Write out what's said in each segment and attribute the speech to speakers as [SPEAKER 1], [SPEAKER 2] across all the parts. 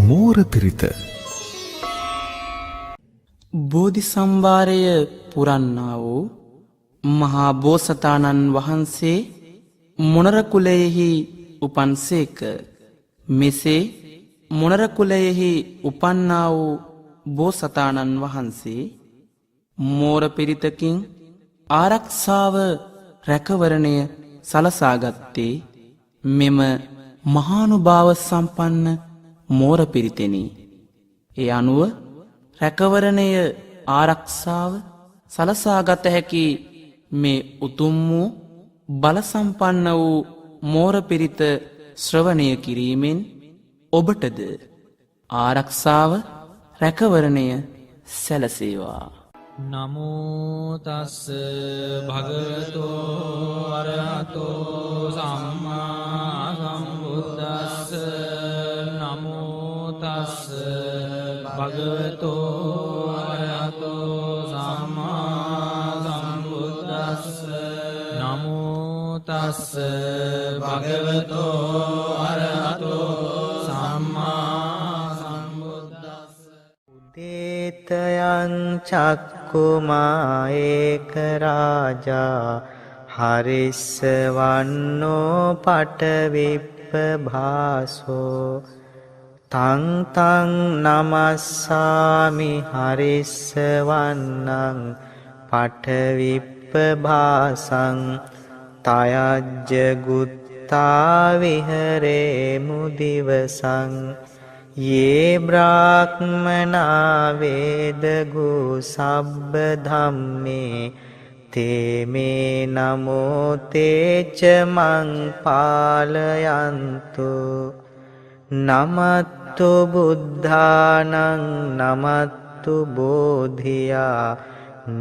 [SPEAKER 1] මෝර පිරිත.
[SPEAKER 2] බෝධි සම්භාරය පුරන්නා වූ මහා බෝසතාණන් වහන්සේ මොණර කුලයෙහි උපන්සේක. මෙසේ මොණර කුලයෙහි උපන්නා වූ බෝසතාණන් වහන්සේ මෝර පිරිතකින් ආරක්ෂාව රැකවරණය සලසාගත්තේ මෙම මහානුභාව සම්පන්න මෝර පිරිතෙනි. ඒ අනුව රැකවරණය ආරක්ෂාව සලසාගත හැකි මේ උතුම් වූ බලසම්පන්න වූ මෝර පිරිත ශ්‍රවණය කිරීමෙන් ඔබටද ආරක්ෂාව රැකවරණය සැලසේවා.
[SPEAKER 3] නමෝ තස්ස භගවතෝ අරහතෝ සම්මා සම්බුද්දස්ස. නමෝ තස්ස භගවතෝ අරහතෝ සම්මා සම්බුද්දස්ස. නමෝ තස්ස භගවතෝ අරහතෝ සම්මා සම්බුද්දස්ස.
[SPEAKER 4] උදේතයං චක්කුමා ඒක රාජා හරිස්සවන්නෝ පටවිප්ප භාසෝ. තං තං නමස්සාමි හරිස්සවන්නං පටවිප්ප භාසං. තයජ්ජ ගුත්තා විහරේ මුදිවසං. යේ බ්‍රාහ්මනා වේදගු සබ්බ ධම්මේ තේමේ නමෝ තේච මං පාලයන්තු. නමත්තු බුද්ධානං නමත්තු බෝධියා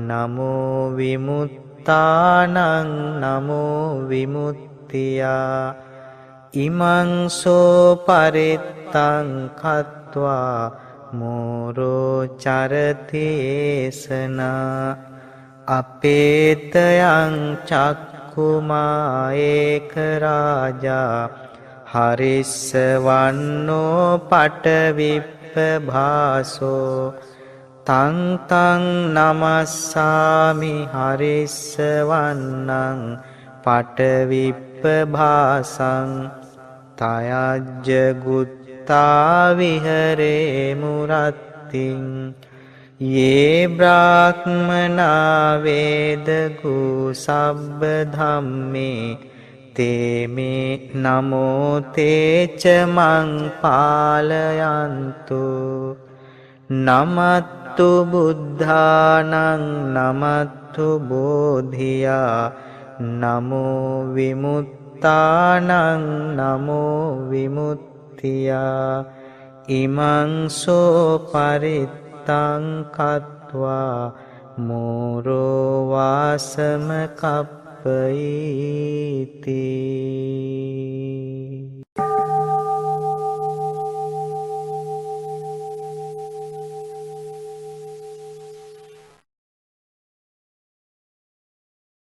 [SPEAKER 4] නමෝ විමුත්තානං නමෝ විමුත්තියා. ඉමං සෝ පරිත්තං කତ୍වා මෝරෝ චරතේසනා. අපේතයං චක්කුමා ඒක රාජා හරිස්සවන්නෝ පටවිප්ප භාසෝ. තං තං නමස්සාමි හරිස්සවන්නං පටවිප්ප භාසං. තයජ්ජ ගුත්තා විහරේ මුරත්තිං. යේ බ්‍රාහ්මනා වේදගු සබ්බ ධම්මේ තේමේ නමෝ තේච මං පාලයන්තු. නමත්තු බුද්ධානං නමත්තු බෝධියා නමෝ විමුත්තානං නමෝ විමුත්තියා. ඉමං සෝ පරිත්තං කତ୍වා මෝරෝ වාසම කප්පයිති.